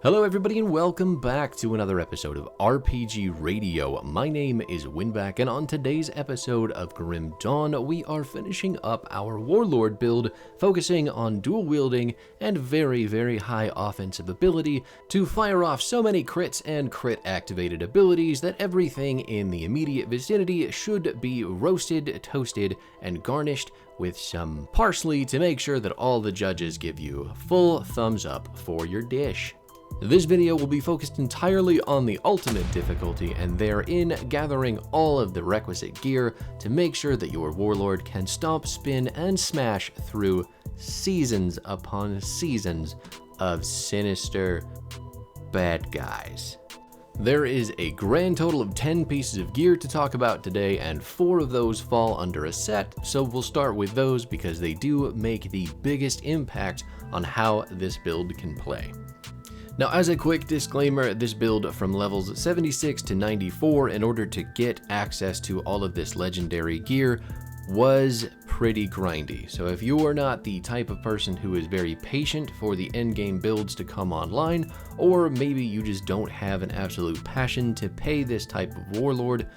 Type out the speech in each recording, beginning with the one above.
Hello everybody and welcome back to another episode of RPG Radio. My name is Winback, and on today's episode of Grimdawn, we are finishing up our Warlord build, focusing on dual wielding and very high offensive ability to fire off so many crits and crit activated abilities that everything in the immediate vicinity should be roasted, toasted, and garnished with some parsley to make sure that all the judges give you a full thumbs up for your dish. This video will be focused entirely on the ultimate difficulty, and therein gathering all of the requisite gear to make sure that your warlord can stomp, spin, and smash through seasons upon seasons of sinister bad guys. There is a grand total of 10 pieces of gear to talk about today, and 4 of those fall under a set, so we'll start with those because they do make the biggest impact on how this build can play. Now, as a quick disclaimer, this build from levels 76 to 94 in order to get access to all of this legendary gear was pretty grindy. So if you are not the type of person who is very patient for the endgame builds to come online, or maybe you just don't have an absolute passion to pay this type of warlord,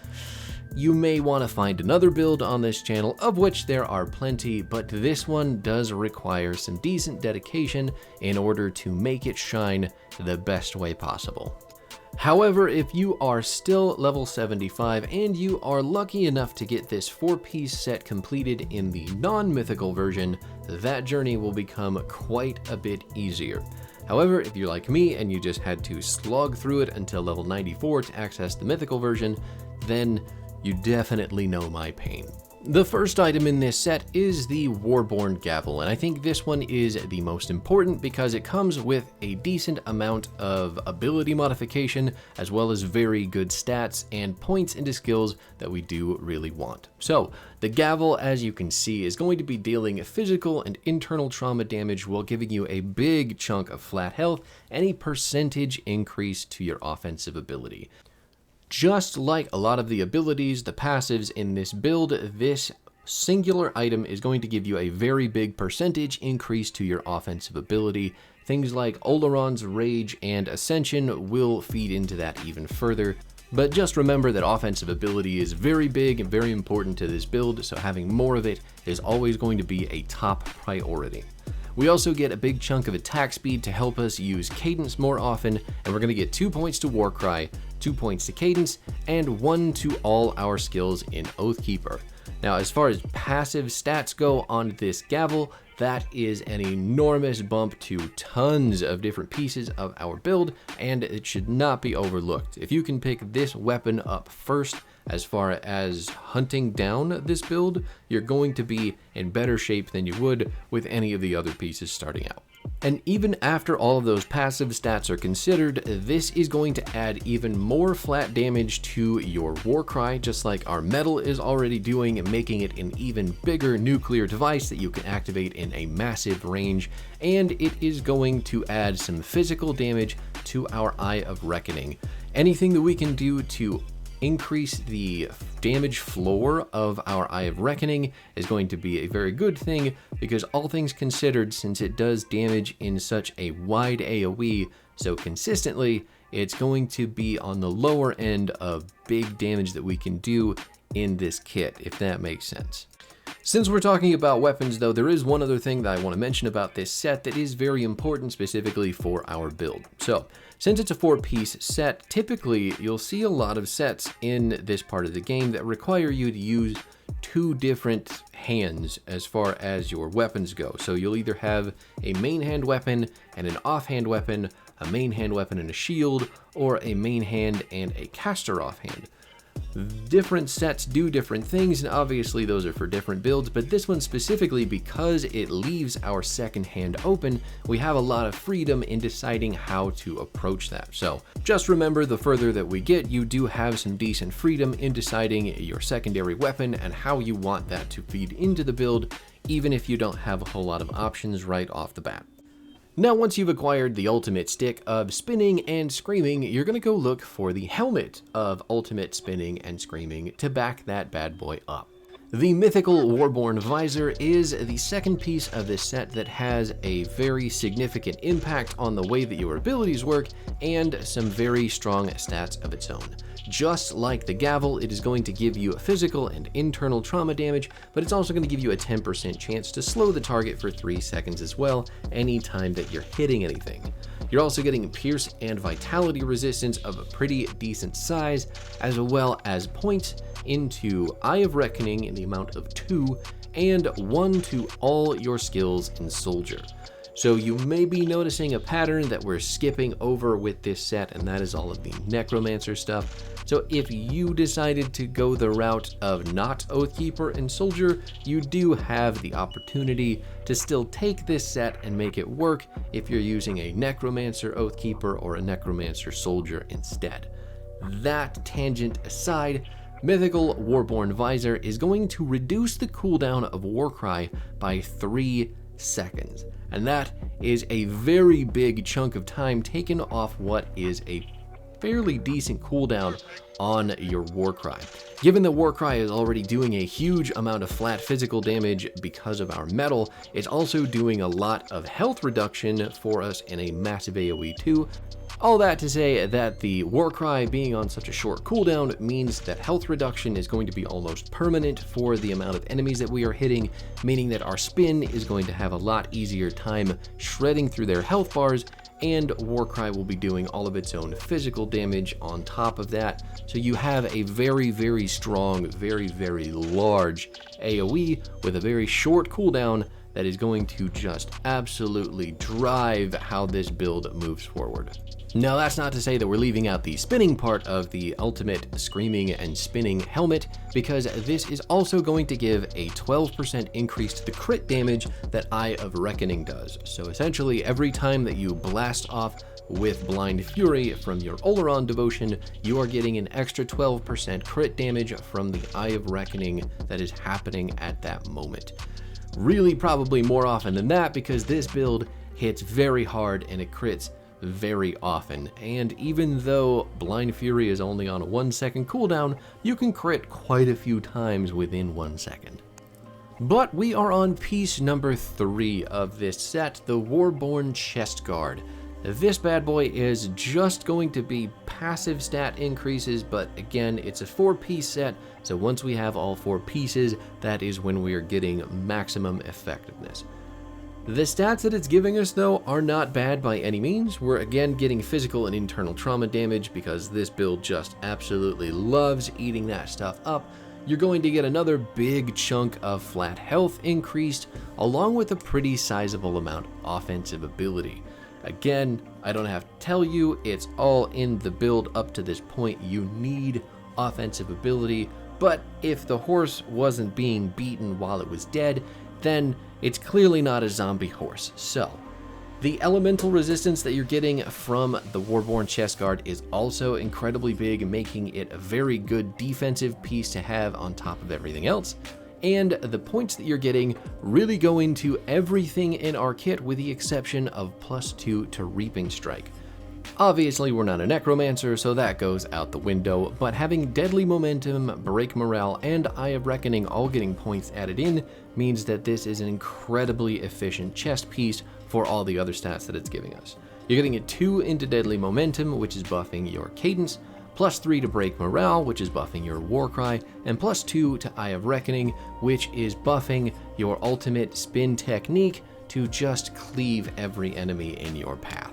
you may want to find another build on this channel, of which there are plenty, but this one does require some decent dedication in order to make it shine the best way possible. However, if you are still level 75 and you are lucky enough to get this 4-piece set completed in the non-mythical version, that journey will become quite a bit easier. However, if you're like me and you just had to slog through it until level 94 to access the mythical version, then you definitely know my pain. The first item in this set is the Warborn gavel, and I think this one is the most important because it comes with a decent amount of ability modification as well as very good stats and points into skills that we do really want. So, the gavel, as you can see, is going to be dealing physical and internal trauma damage while giving you a big chunk of flat health and a percentage increase to your offensive ability. Just like a lot of the abilities, the passives in this build, this singular item is going to give you a very big percentage increase to your offensive ability. Things like Oleron's Rage and Ascension will feed into that even further. But just remember that offensive ability is very big and very important to this build, so having more of it is always going to be a top priority. We also get a big chunk of attack speed to help us use cadence more often, and we're going to get 2 points to Warcry, 2 points to cadence, and 1 to all our skills in Oathkeeper. Now, as far as passive stats go on this gavel, that is an enormous bump to tons of different pieces of our build, and it should not be overlooked. If you can pick this weapon up first, as far as hunting down this build, you're going to be in better shape than you would with any of the other pieces starting out. And even after all of those passive stats are considered, this is going to add even more flat damage to your Warcry, just like our metal is already doing, making it an even bigger nuclear device that you can activate in a massive range, and it is going to add some physical damage to our Eye of Reckoning. Anything that we can do to increase the damage floor of our Eye of Reckoning is going to be a very good thing, because all things considered, since it does damage in such a wide AoE so consistently, it's going to be on the lower end of big damage that we can do in this kit, if that makes sense. Since we're talking about weapons though, there is one other thing that I want to mention about this set that is very important specifically for our build. So, since it's a 4-piece set, typically you'll see a lot of sets in this part of the game that require you to use 2 different hands as far as your weapons go. So you'll either have a main hand weapon and an offhand weapon, a main hand weapon and a shield, or a main hand and a caster offhand. Different sets do different things, and obviously those are for different builds, but this one specifically, because it leaves our second hand open, we have a lot of freedom in deciding how to approach that. So just remember, the further that we get, you do have some decent freedom in deciding your secondary weapon and how you want that to feed into the build, even if you don't have a whole lot of options right off the bat. Now, once you've acquired the ultimate stick of spinning and screaming, you're going to go look for the helmet of ultimate spinning and screaming to back that bad boy up. The mythical Warborn visor is the second piece of this set that has a very significant impact on the way that your abilities work and some very strong stats of its own. Just like the gavel, it is going to give you physical and internal trauma damage, but it's also going to give you a 10% chance to slow the target for 3 seconds as well anytime that you're hitting anything. You're also getting pierce and vitality resistance of a pretty decent size, as well as points into Eye of Reckoning in the amount of 2, and 1 to all your skills in Soldier. So you may be noticing a pattern that we're skipping over with this set, and that is all of the Necromancer stuff. So if you decided to go the route of not Oathkeeper and Soldier, you do have the opportunity to still take this set and make it work if you're using a Necromancer Oathkeeper or a Necromancer Soldier instead. That tangent aside, Mythical Warborn Visor is going to reduce the cooldown of Warcry by 3 seconds. And that is a very big chunk of time taken off what is a fairly decent cooldown on your Warcry. Given that Warcry is already doing a huge amount of flat physical damage because of our metal, it's also doing a lot of health reduction for us in a massive AoE too. All that to say that the Warcry being on such a short cooldown means that health reduction is going to be almost permanent for the amount of enemies that we are hitting, meaning that our spin is going to have a lot easier time shredding through their health bars, and Warcry will be doing all of its own physical damage on top of that. So you have a very, very strong, very, very large AoE with a very short cooldown that is going to just absolutely drive how this build moves forward. Now, that's not to say that we're leaving out the spinning part of the ultimate screaming and spinning helmet, because this is also going to give a 12% increase to the crit damage that Eye of Reckoning does. So essentially, every time that you blast off with Blind Fury from your Oleron devotion, you are getting an extra 12% crit damage from the Eye of Reckoning that is happening at that moment. Really, probably more often than that, because this build hits very hard and it crits very often, and even though Blind Fury is only on a 1 second cooldown, you can crit quite a few times within 1 second. But we are on piece number 3 of this set, the Warborn Chest Guard. This bad boy is just going to be passive stat increases, but again, it's a 4-piece set, so once we have all 4 pieces, that is when we are getting maximum effectiveness. The stats that it's giving us, though, are not bad by any means. We're again getting physical and internal trauma damage because this build just absolutely loves eating that stuff up. You're going to get another big chunk of flat health increased, along with a pretty sizable amount of offensive ability. Again, I don't have to tell you, it's all in the build up to this point. You need offensive ability, but if the horse wasn't being beaten while it was dead, then it's clearly not a zombie horse. So, the elemental resistance that you're getting from the Warborn Chest Guard is also incredibly big, making it a very good defensive piece to have on top of everything else. And the points that you're getting really go into everything in our kit with the exception of +2 to Reaping Strike. Obviously, we're not a Necromancer, so that goes out the window, but having Deadly Momentum, Break Morale, and Eye of Reckoning all getting points added in means that this is an incredibly efficient chest piece for all the other stats that it's giving us. You're getting a 2 into Deadly Momentum, which is buffing your Cadence, +3 to Break Morale, which is buffing your Warcry, and +2 to Eye of Reckoning, which is buffing your ultimate spin technique to just cleave every enemy in your path.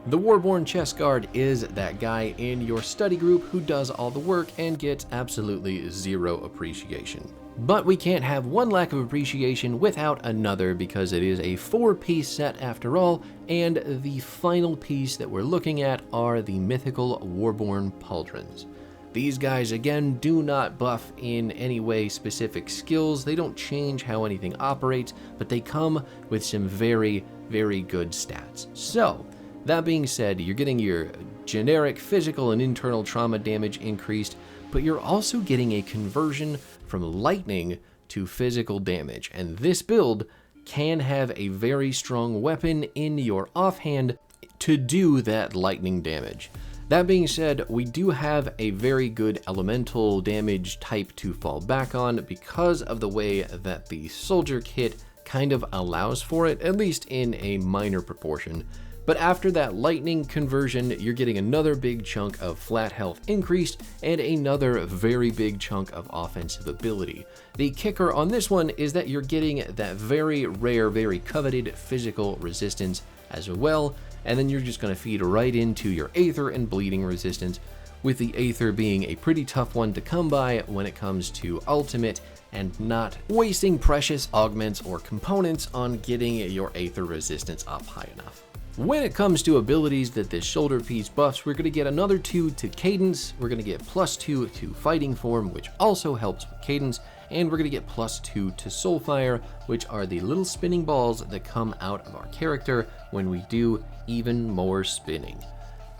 The Warborn Chest Guard is that guy in your study group who does all the work and gets absolutely 0 appreciation. But we can't have one lack of appreciation without another, because it is a 4-piece set after all, and the final piece that we're looking at are the mythical Warborn pauldrons. These guys, again, do not buff in any way specific skills. They don't change how anything operates, but they come with some very, very good stats. So, that being said, you're getting your generic physical and internal trauma damage increased, but you're also getting a conversion from lightning to physical damage, and this build can have a very strong weapon in your offhand to do that lightning damage. That being said, we do have a very good elemental damage type to fall back on because of the way that the soldier kit kind of allows for it, at least in a minor proportion. But after that lightning conversion, you're getting another big chunk of flat health increased and another very big chunk of offensive ability. The kicker on this one is that you're getting that very rare, very coveted physical resistance as well, and then you're just going to feed right into your Aether and bleeding resistance, with the Aether being a pretty tough one to come by when it comes to ultimate and not wasting precious augments or components on getting your Aether resistance up high enough. When it comes to abilities that this shoulder piece buffs, we're going to get another 2 to cadence, we're going to get +2 to fighting form, which also helps with cadence, and we're going to get +2 to soulfire, which are the little spinning balls that come out of our character when we do even more spinning.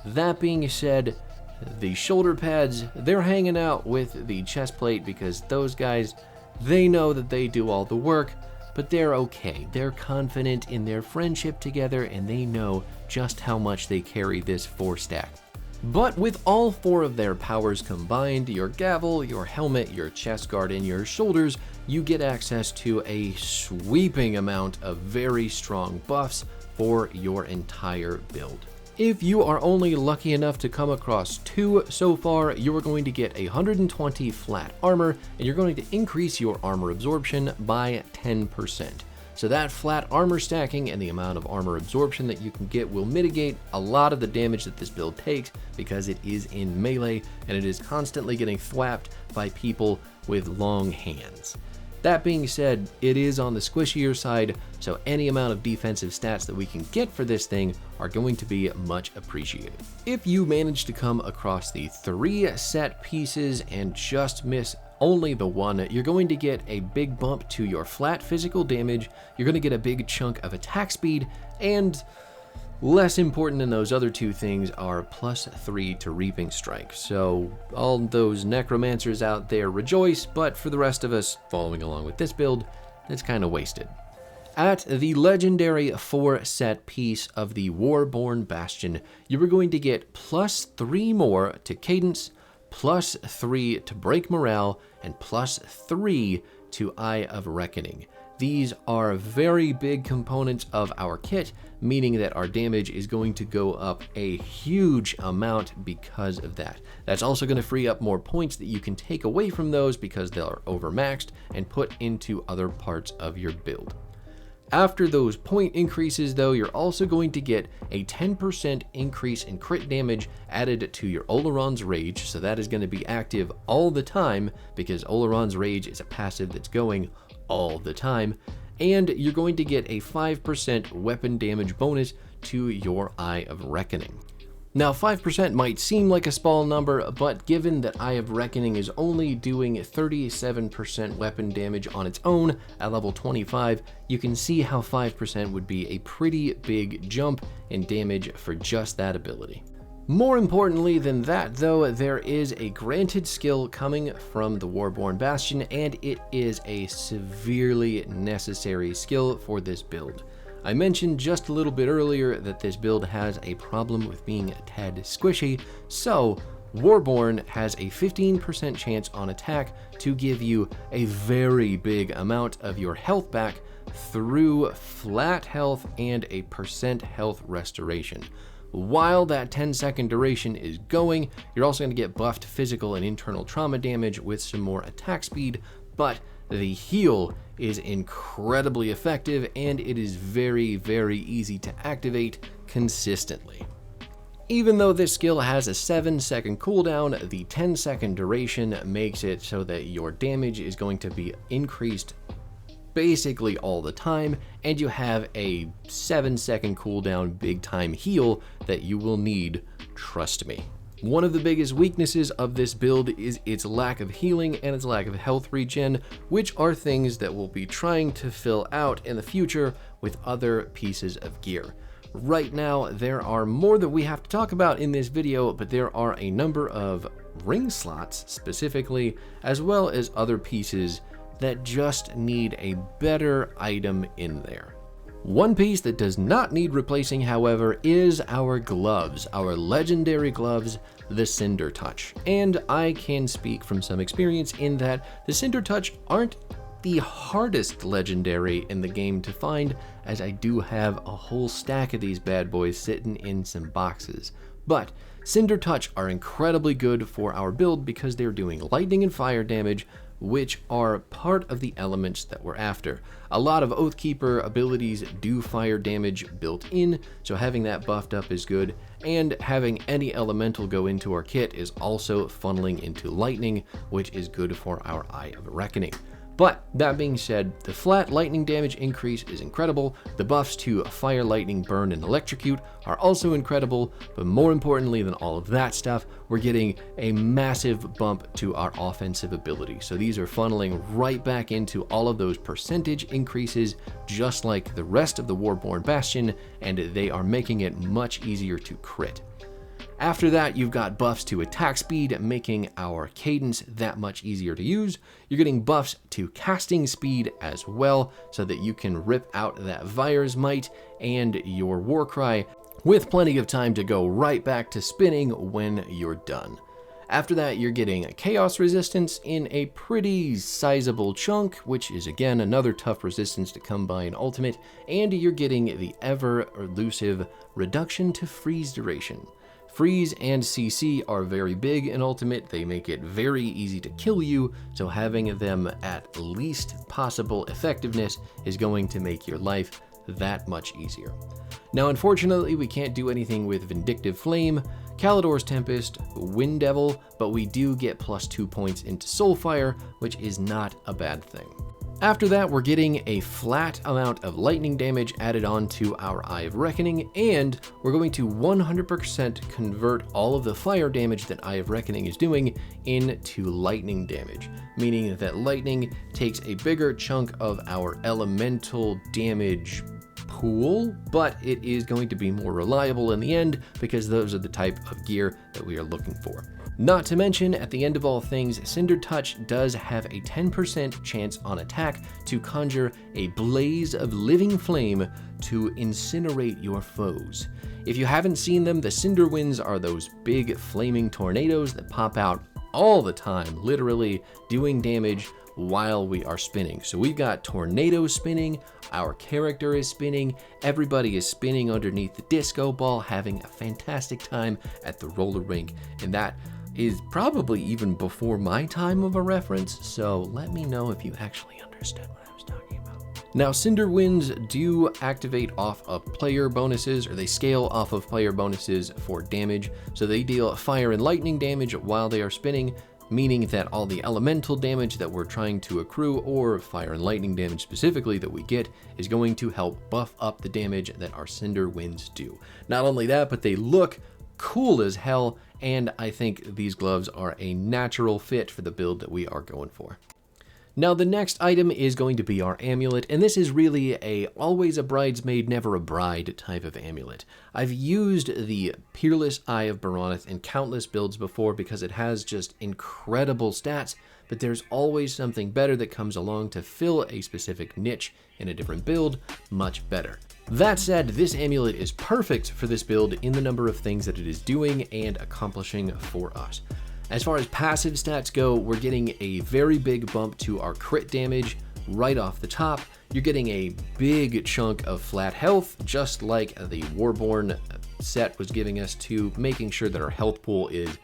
That being said, the shoulder pads, they're hanging out with the chest plate because those guys, they know that they do all the work, but they're okay. They're confident in their friendship together and they know just how much they carry this 4-stack. But with all 4 of their powers combined, your gavel, your helmet, your chest guard, and your shoulders, you get access to a sweeping amount of very strong buffs for your entire build. If you are only lucky enough to come across 2 so far, you are going to get 120 flat armor, and you're going to increase your armor absorption by 10%. So that flat armor stacking and the amount of armor absorption that you can get will mitigate a lot of the damage that this build takes because it is in melee and it is constantly getting thwapped by people with long hands. That being said, it is on the squishier side, so any amount of defensive stats that we can get for this thing are going to be much appreciated. If you manage to come across the 3 set pieces and just miss only the 1, you're going to get a big bump to your flat physical damage, you're going to get a big chunk of attack speed, and less important than those other 2 things are +3 to reaping strike. So all those necromancers out there rejoice, but for the rest of us following along with this build, it's kind of wasted. At the legendary 4 set piece of the Warborn Bastion, you are going to get +3 more to cadence, +3 to break morale, and +3 to Eye of Reckoning. These are very big components of our kit, meaning that our damage is going to go up a huge amount because of that. That's also going to free up more points that you can take away from those because they're overmaxed and put into other parts of your build. After those point increases though, you're also going to get a 10% increase in crit damage added to your Oleron's Rage, so that is going to be active all the time because Oleron's Rage is a passive that's going all the time, and you're going to get a 5% weapon damage bonus to your Eye of Reckoning. Now 5% might seem like a small number, but given that Eye of Reckoning is only doing 37% weapon damage on its own at level 25, you can see how 5% would be a pretty big jump in damage for just that ability. More importantly than that though, there is a granted skill coming from the Warborn Bastion, and it is a severely necessary skill for this build. I mentioned just a little bit earlier that this build has a problem with being a tad squishy, so Warborn has a 15% chance on attack to give you a very big amount of your health back through flat health and a % health restoration. While that 10-second duration is going, you're also going to get buffed physical and internal trauma damage with some more attack speed, but the heal is incredibly effective and it is very, very easy to activate consistently. Even though this skill has a 7-second cooldown, the 10-second duration makes it so that your damage is going to be increased basically all the time, and you have a 7-second cooldown big time heal that you will need, trust me. One of the biggest weaknesses of this build is its lack of healing and its lack of health regen, which are things that we'll be trying to fill out in the future with other pieces of gear. Right now, there are more that we have to talk about in this video, but there are a number of ring slots specifically, as well as other pieces that just need a better item in there. One piece that does not need replacing, however, is our gloves, our legendary gloves, the Cinder Touch. And I can speak from some experience in that the Cinder Touch aren't the hardest legendary in the game to find, as I do have a whole stack of these bad boys sitting in some boxes. But Cinder Touch are incredibly good for our build because they're doing lightning and fire damage, which are part of the elements that we're after. A lot of Oathkeeper abilities do fire damage built in, so having that buffed up is good, and having any elemental go into our kit is also funneling into lightning, which is good for our Eye of Reckoning. But that being said, the flat lightning damage increase is incredible, the buffs to fire, lightning, burn, and electrocute are also incredible, but more importantly than all of that stuff, we're getting a massive bump to our offensive ability. So these are funneling right back into all of those percentage increases, just like the rest of the Warborn Bastion, and they are making it much easier to crit. After that, you've got buffs to attack speed, making our cadence that much easier to use. You're getting buffs to casting speed as well, so that you can rip out that Vire's Might and your Warcry with plenty of time to go right back to spinning when you're done. After that, you're getting chaos resistance in a pretty sizable chunk, which is again another tough resistance to come by in ultimate, and you're getting the ever elusive reduction to freeze duration. Freeze and CC are very big in Ultimate, they make it very easy to kill you, so having them at least possible effectiveness is going to make your life that much easier. Now unfortunately we can't do anything with Vindictive Flame, Kalidor's Tempest, Wind Devil, but we do get +2 points into Soulfire, which is not a bad thing. After that, we're getting a flat amount of lightning damage added on to our Eye of Reckoning, and we're going to 100% convert all of the fire damage that Eye of Reckoning is doing into lightning damage, meaning that lightning takes a bigger chunk of our elemental damage pool, but it is going to be more reliable in the end because those are the type of gear that we are looking for. Not to mention, at the end of all things, Cinder Touch does have a 10% chance on attack to conjure a blaze of living flame to incinerate your foes. If you haven't seen them, the Cinder Winds are those big flaming tornadoes that pop out all the time, literally doing damage while we are spinning. So we've got tornadoes spinning, our character is spinning, everybody is spinning underneath the disco ball, having a fantastic time at the roller rink, and that is probably even before my time of a reference, so let me know if you actually understood what I was talking about. Now, Cinder Winds do activate off of player bonuses, or they scale off of player bonuses for damage, so they deal fire and lightning damage while they are spinning, meaning that all the elemental damage that we're trying to accrue, or fire and lightning damage specifically that we get, is going to help buff up the damage that our Cinder Winds do. Not only that, but they look cool as hell, and I think these gloves are a natural fit for the build that we are going for. Now the next item is going to be our amulet, and this is really a always a bridesmaid, never a bride type of amulet. I've used the Peerless Eye of Beronath in countless builds before because it has just incredible stats, but there's always something better that comes along to fill a specific niche in a different build much better. That said, this amulet is perfect for this build in the number of things that it is doing and accomplishing for us. As far as passive stats go, we're getting a very big bump to our crit damage right off the top. You're getting a big chunk of flat health, just like the Warborn set was giving us, to making sure that our health pool is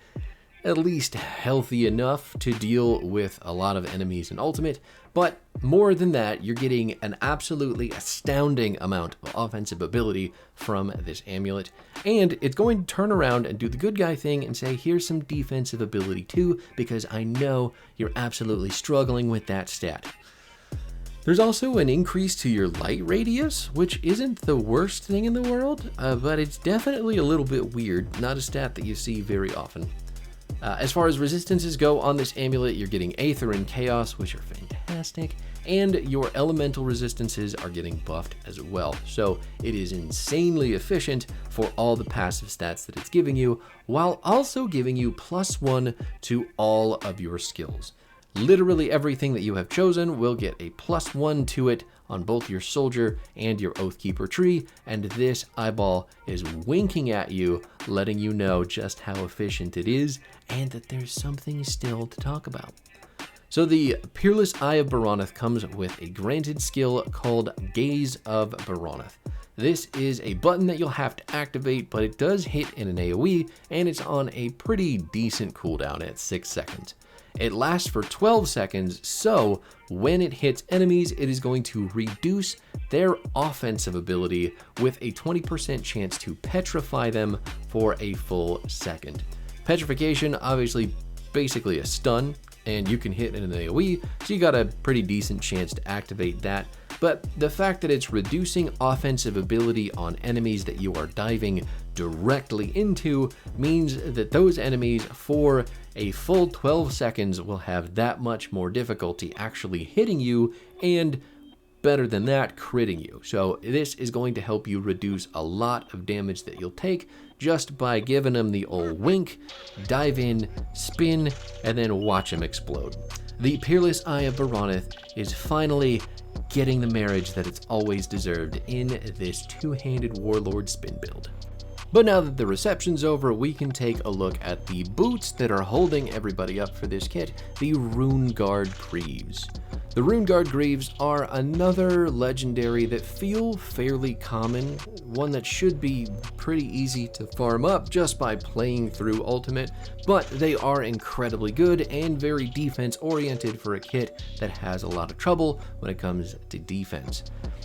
at least healthy enough to deal with a lot of enemies in Ultimate. But more than that, you're getting an absolutely astounding amount of offensive ability from this amulet, and it's going to turn around and do the good guy thing and say, here's some defensive ability too, because I know you're absolutely struggling with that stat. There's also an increase to your light radius, which isn't the worst thing in the world, but it's definitely a little bit weird, not a stat that you see very often. As far as resistances go on this amulet, you're getting Aether and Chaos, which are fantastic, and your elemental resistances are getting buffed as well. So it is insanely efficient for all the passive stats that it's giving you, while also giving you +1 to all of your skills. Literally everything that you have chosen will get a +1 to it on both your soldier and your Oathkeeper tree, and this eyeball is winking at you, letting you know just how efficient it is and that there's something still to talk about. So the Peerless Eye of Beronath comes with a granted skill called Gaze of Beronath. This is a button that you'll have to activate, but it does hit in an AoE, and it's on a pretty decent cooldown at 6 seconds. It lasts for 12 seconds, so when it hits enemies, it is going to reduce their offensive ability with a 20% chance to petrify them for a full second. Petrification, obviously, basically a stun, and you can hit in an AoE, so you got a pretty decent chance to activate that. But the fact that it's reducing offensive ability on enemies that you are diving directly into means that those enemies for a full 12 seconds will have that much more difficulty actually hitting you, and better than that, critting you. So this is going to help you reduce a lot of damage that you'll take just by giving them the old wink, dive in, spin, and then watch them explode. The Peerless Eye of Beronath is finally getting the marriage that it's always deserved in this two-handed Warlord spin build. But now that the reception's over, we can take a look at the boots that are holding everybody up for this kit, the Runeguard greaves. The Runeguard greaves are another legendary that feel fairly common, one that should be pretty easy to farm up just by playing through Ultimate, but they are incredibly good and very defense oriented for a kit that has a lot of trouble when it comes to defense.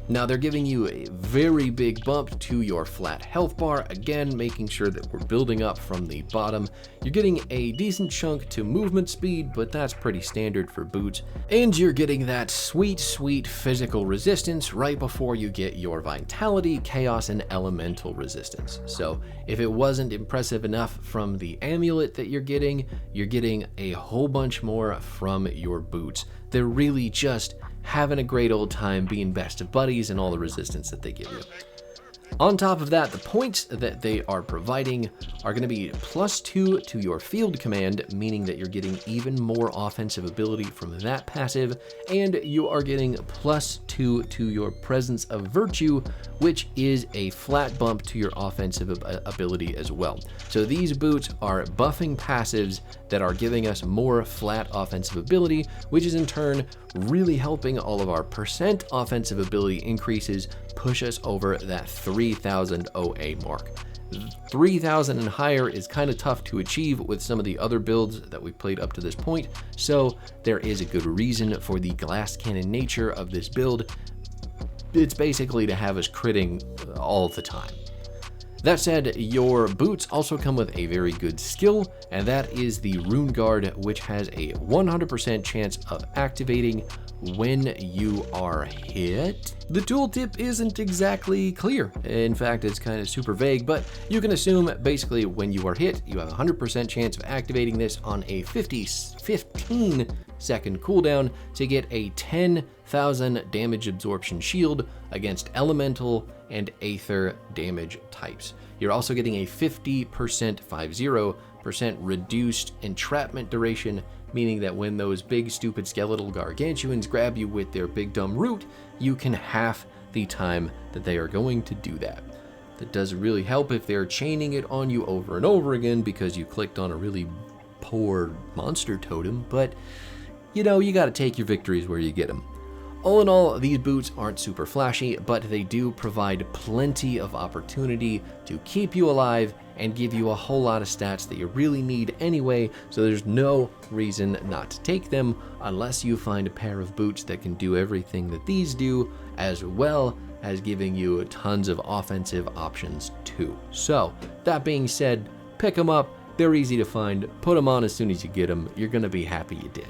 Now they're giving you a very big bump to your flat health bar, again making sure that we're building up from the bottom. You're getting a decent chunk to movement speed, but that's pretty standard for boots. And you're getting that sweet, sweet physical resistance right before you get your vitality, chaos, and elemental resistance. So if it wasn't impressive enough from the amulet that you're getting a whole bunch more from your boots. They're really just having a great old time being best of buddies and all the resistance that they give you. On top of that, the points that they are providing are going to be +2 to your field command, meaning that you're getting even more offensive ability from that passive, and you are getting +2 to your presence of virtue, which is a flat bump to your offensive ability as well. So these boots are buffing passives that are giving us more flat offensive ability, which is in turn really helping all of our percent offensive ability increases push us over that 3000 OA mark. 3000 and higher is kind of tough to achieve with some of the other builds that we've played up to this point, so there is a good reason for the glass cannon nature of this build. It's basically to have us critting all the time. That said, your boots also come with a very good skill, and that is the Runeguard, which has a 100% chance of activating when you are hit. The tooltip isn't exactly clear. In fact, it's kind of super vague, but you can assume basically when you are hit, you have a 100% chance of activating this on a 15-second cooldown to get a 10,000 damage absorption shield against elemental and aether damage types. You're also getting a 50% reduced entrapment duration, meaning that when those big stupid skeletal gargantuans grab you with their big dumb root, you can half the time that they are going to do that. That does really help if they're chaining it on you over and over again because you clicked on a really poor monster totem, but you know, you gotta take your victories where you get them. All in all, these boots aren't super flashy, but they do provide plenty of opportunity to keep you alive and give you a whole lot of stats that you really need anyway, so there's no reason not to take them unless you find a pair of boots that can do everything that these do, as well as giving you tons of offensive options too. So, that being said, pick them up, they're easy to find, put them on as soon as you get them, you're gonna be happy you did.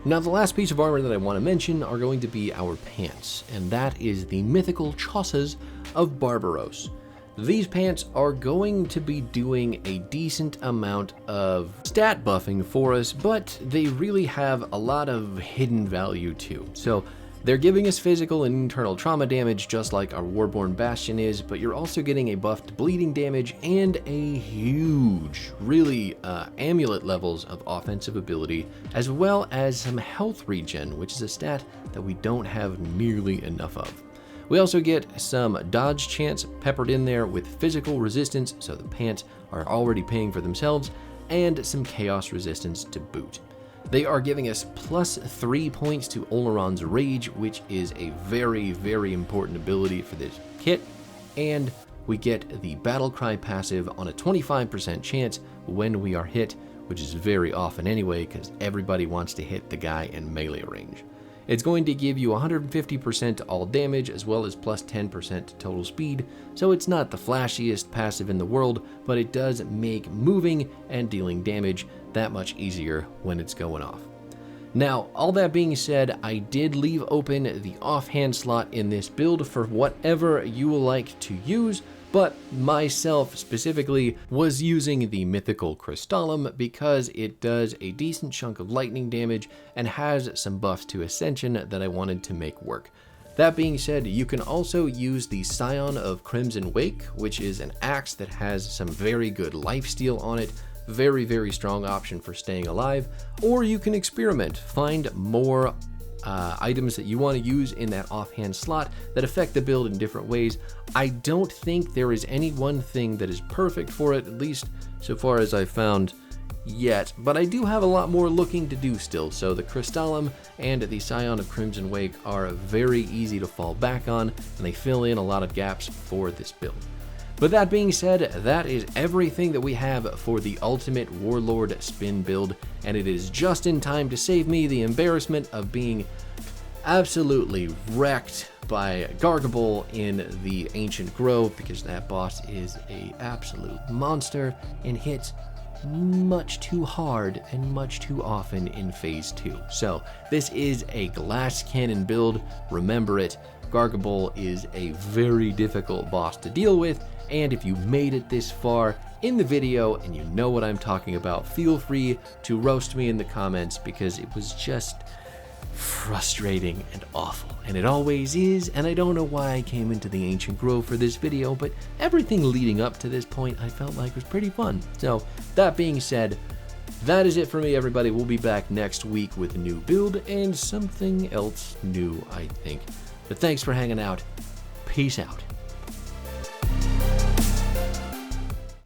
Now the last piece of armor that I want to mention are going to be our pants, and that is the mythical chaussas of Barbaros. These pants are going to be doing a decent amount of stat buffing for us, but they really have a lot of hidden value too. So They're giving us physical and internal trauma damage just like our Warborn Bastion is, but you're also getting a buffed bleeding damage and a huge, really amulet levels of offensive ability, as well as some health regen, which is a stat that we don't have nearly enough of. We also get some dodge chance peppered in there with physical resistance, so the pants are already paying for themselves, and some chaos resistance to boot. They are giving us plus 3 points to Oleron's Rage, which is a very, very important ability for this kit, and we get the Battle Cry passive on a 25% chance when we are hit, which is very often anyway, because everybody wants to hit the guy in melee range. It's going to give you 150% to all damage, as well as plus 10% to total speed, so it's not the flashiest passive in the world, but it does make moving and dealing damage that much easier when it's going off. Now, all that being said, I did leave open the offhand slot in this build for whatever you will like to use, but myself specifically was using the Mythical Crystallum because it does a decent chunk of lightning damage and has some buffs to Ascension that I wanted to make work. That being said, you can also use the Scion of Crimson Wake, which is an axe that has some very good lifesteal on it, very, very strong option for staying alive, or you can experiment, find more items that you want to use in that offhand slot that affect the build in different ways. I don't think there is any one thing that is perfect for it, at least so far as I've found yet, but I do have a lot more looking to do still, so the Crystallum and the Scion of Crimson Wake are very easy to fall back on, and they fill in a lot of gaps for this build. But that being said, that is everything that we have for the ultimate Warlord spin build, and it is just in time to save me the embarrassment of being absolutely wrecked by Gargable in the Ancient Grove, because that boss is an absolute monster and hits much too hard and much too often in Phase 2. So this is a glass cannon build, remember it. Gargable is a very difficult boss to deal with, and if you made it this far in the video and you know what I'm talking about, feel free to roast me in the comments, because it was just frustrating and awful, and it always is, and I don't know why I came into the Ancient Grove for this video, but everything leading up to this point I felt like was pretty fun. So that being said, that is it for me, everybody. We'll be back next week with a new build and something else new, I think. But thanks for hanging out. Peace out.